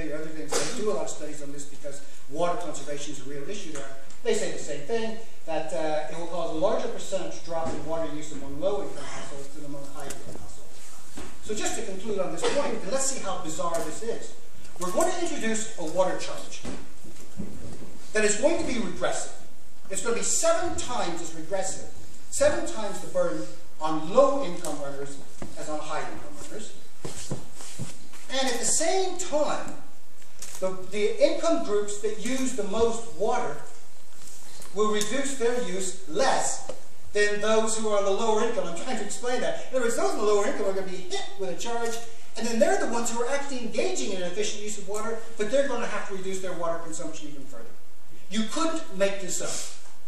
say, or other things, they do a lot of studies on this because water conservation is a real issue there. They say the same thing, that it will cause a larger percentage drop in water use among low-income households than among high-income households. So just to conclude on this point, and let's see how bizarre this is. We're going to introduce a water charge that is going to be regressive. It's going to be 7 times as regressive, 7 times the burden on low-income earners as on high-income earners. And at the same time, the income groups that use the most water will reduce their use less than those who are on the lower income. I'm trying to explain that. In other words, those in the lower income are going to be hit with a charge, and then they're the ones who are actually engaging in an efficient use of water, but they're going to have to reduce their water consumption even further. You couldn't make this up.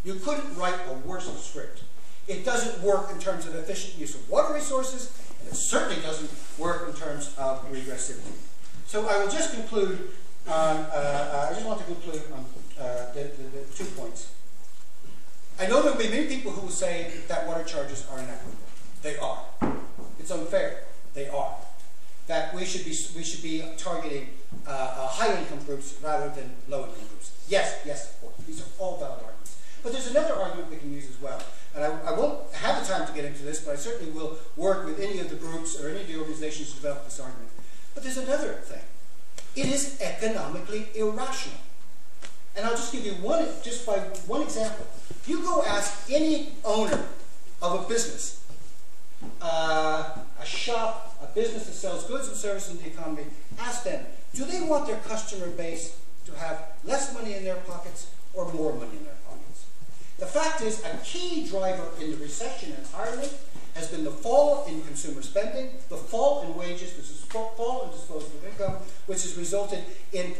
You couldn't write a worse script. It doesn't work in terms of efficient use of water resources, and it certainly doesn't work in terms of regressivity. So I will just conclude on, I just want to conclude on the 2 points. I know there will be many people who will say that water charges are inequitable. They are. It's unfair. They are. That we should be targeting high-income groups rather than low-income groups. Yes, yes, of course. These are all valid arguments. But there's another argument we can use as well. And I won't have the time to get into this, but I certainly will work with any of the groups or any of the organizations to develop this argument. But there's another thing. It is economically irrational. And I'll just give you one example. You go ask any owner of a business, a shop, a business that sells goods and services in the economy, ask them, do they want their customer base to have less money in their pockets or more money in their pockets? The fact is, a key driver in the recession in Ireland has been the fall in consumer spending, the fall in wages, the fall in disposable income, which has resulted in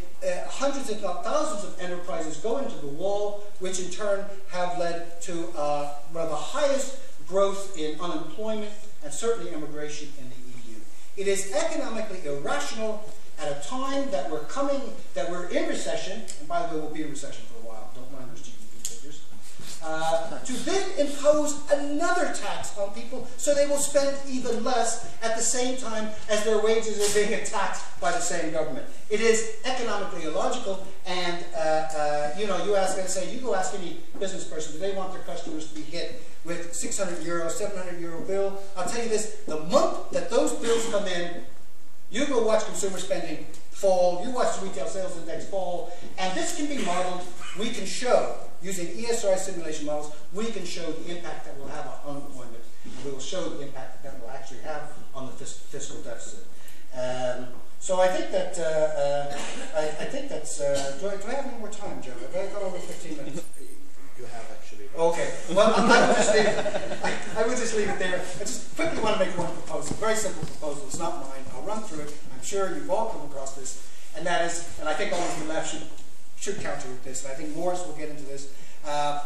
hundreds if not thousands of enterprises going to the wall, which in turn have led to one of the highest growth in unemployment and certainly immigration in the EU. It is economically irrational at a time that we're in recession, and by the way, we'll be in recession for a while, don't mind those GDP figures, to then impose another tax on people so they will spend even less at the same time as their wages are being taxed by the same government. It is economically illogical, and you know, you go ask any business person, do they want their customers to be hit with €600, €700 bill? I'll tell you this, the month that those bills come in, you go watch consumer spending fall, you watch the retail sales index fall, and this can be modeled. We can show, using ESRI simulation models, we can show the impact that will have on unemployment, and we will show the impact that will actually have on the fiscal deficit. So I think that, do I have any more time, Joe? Have I got over 15 minutes? You have actually. Okay, well, I would just leave it there. I just quickly want to make one proposal, very simple proposal. It's not mine. I'll run through it. I'm sure you've all come across this, and that is, and I think all of the left should counter with this, and I think Maurice will get into this.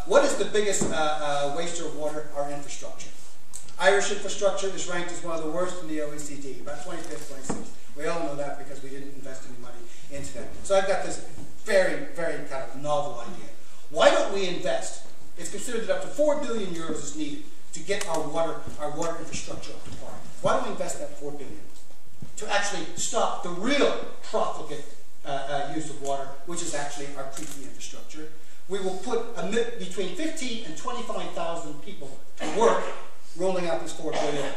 What is the biggest waster of water? Our infrastructure. Irish infrastructure is ranked as one of the worst in the OECD, about 25th, 26th. We all know that because we didn't invest any money into that. So I've got this very, very kind of novel idea. Why don't we invest? It's considered that up to €4 billion is needed to get our water infrastructure up to par. Why don't we invest that $4 billion to actually stop the real profligate use of water, which is actually our creaky infrastructure? We will put between 15 and 25,000 people to work rolling out this €4 billion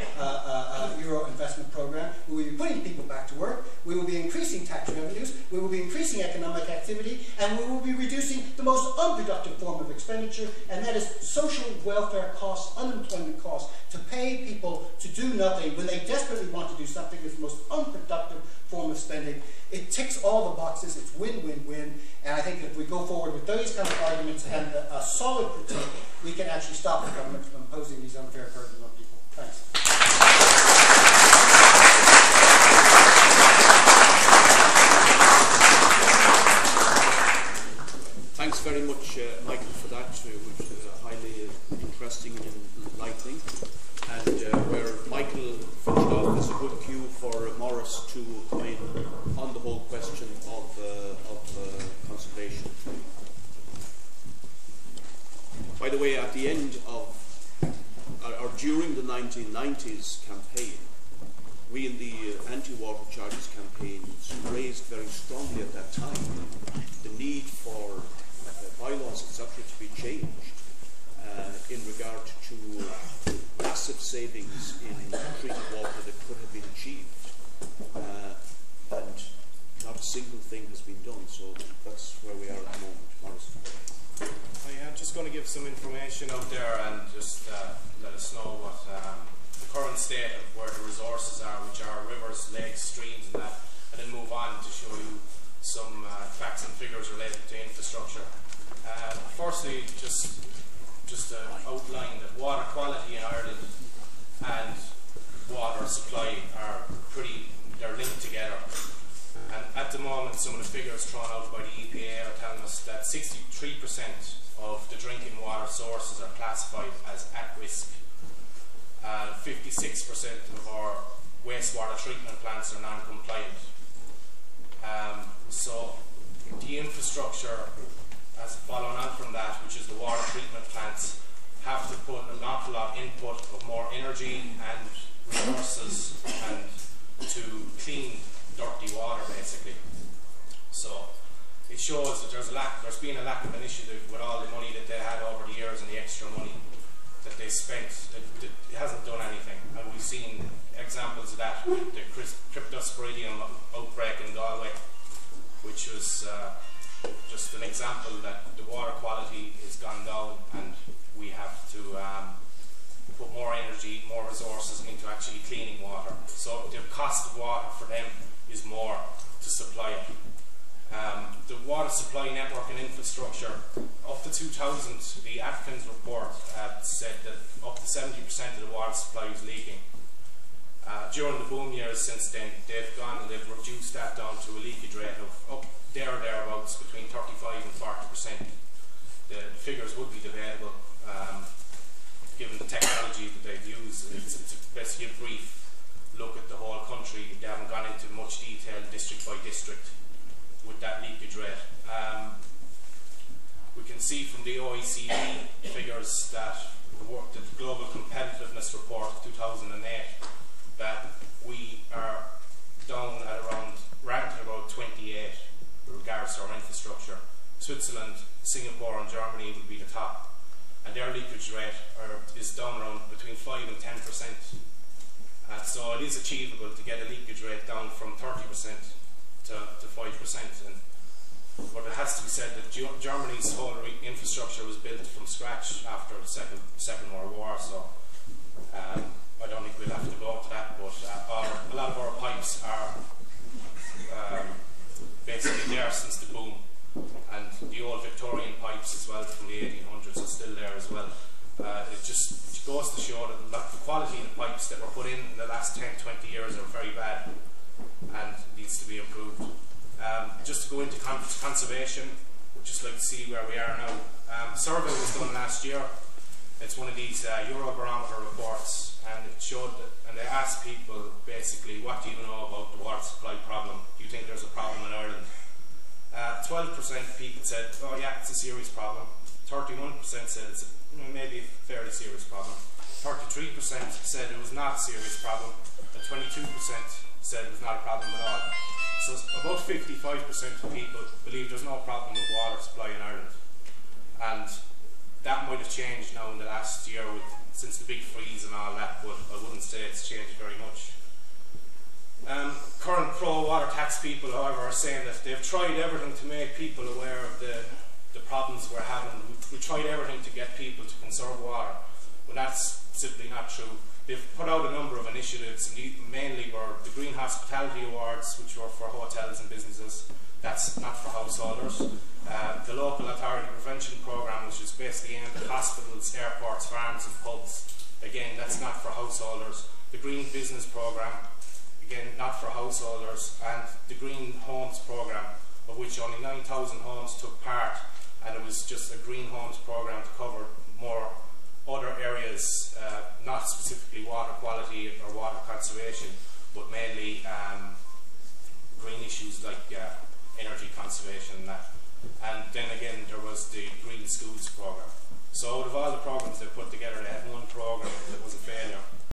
investment program. We will be putting people back to work. We will be increasing tax revenues. We will be increasing economic activity, and we will be reducing the most unproductive form of expenditure, and that is social welfare costs, unemployment costs. To pay people to do nothing when they desperately want to do something is the most unproductive form of spending. It ticks all the boxes. It's win-win-win. And I think if we go forward with those kind of arguments and a solid critique, we can actually stop the government from imposing these unfair burdens on people. Thanks. Thanks very much, Michael, for that, which was highly interesting and enlightening. And where Michael finished off, is a good cue for Maurice to come in on the whole question of conservation. By the way, at the end of, or during the 1990s campaign, we in the anti-water charges campaigns raised very strongly at that time the need for bylaws, etc., to be changed in regard to massive savings in treated water that could have been achieved, and not a single thing has been done. So that's where we are at the moment. Maurice. I'm just going to give some information out there and just let us know what the current state of where the resources are, which are rivers, lakes, streams and that, and then move on to show you some facts and figures related to infrastructure. Firstly, just to outline that water quality in Ireland and water supply are they're linked together. And at the moment, some of the figures thrown out by the EPA are telling us that 63% of the drinking water sources are classified as at risk. 56% of our wastewater treatment plants are non-compliant. So the infrastructure, as following on from that, which is the water treatment plants, have to put an awful lot of input of more energy and resources and to clean dirty water, basically. So it shows that there's been a lack of initiative with all the money that they had over the years and the extra money that they spent. It hasn't done anything, and we've seen examples of that with the cryptosporidium outbreak in Galway, which was just an example that the water quality has gone down, and we have to put more energy, more resources into actually cleaning water. So the cost of water for them is more to supply it. The water supply network and infrastructure, up to 2000, the Atkins report said that up to 70% of the water supply was leaking. During the boom years since then, they've gone and they've reduced that down to a leakage rate of up there or thereabouts between 35 and 40%. The figures would be debatable given the technology that they've used. It's basically a brief look at the whole country. They haven't gone into much detail district by district with that leakage rate. We can see from the OECD figures that the Global Competitiveness Report of 2008 that we are down at ranked at about 28 with regards to our infrastructure. Switzerland, Singapore and Germany would be the top, and their leakage rate is down around between 5 and 10%. So it is achievable to get a leakage rate down from 30% to 5%. But it has to be said that Germany's whole infrastructure was built from scratch after the Second World War, so I don't think we'll have to go into that, but a lot of our pipes are basically there since the boom, and the old Victorian pipes as well from the 1800s are still there as well. It just goes to show that the quality of the pipes that were put in the last 10-20 years are very bad and needs to be improved. Just to go into conservation, we'd just like to see where we are now. A survey was done last year. It's one of these Eurobarometer reports, and it showed that, and they asked people basically, what do you know about the water supply problem? Do you think there's a problem in Ireland? 12% of people said, oh yeah, it's a serious problem. 31% said it's maybe a fairly serious problem. 33% said it was not a serious problem, and 22% said it was not a problem at all. So about 55% of people believe there's no problem with water supply in Ireland, and that might have changed now in the last year since the big freeze and all that, but I wouldn't say it's changed very much. Current pro-water tax people, however, are saying that they've tried everything to make people aware of the problems we're having. We tried everything to get people to conserve water, but that's simply not true. They've put out a number of initiatives, and mainly were the Green Hospitality Awards, which were for hotels and businesses. That's not for householders. The Local Authority Prevention Programme, which is basically aimed at hospitals, airports, farms and pubs. Again, that's not for householders. The Green Business Programme, again, not for householders. And the Green Homes Programme, of which only 9,000 homes took part, and it was just a Green Homes Programme to cover more other areas, not specifically water quality or water conservation, but mainly green issues like energy conservation and that. And then again, there was the Green Schools Programme. So out of all the programmes they put together, they had one programme that was a failure.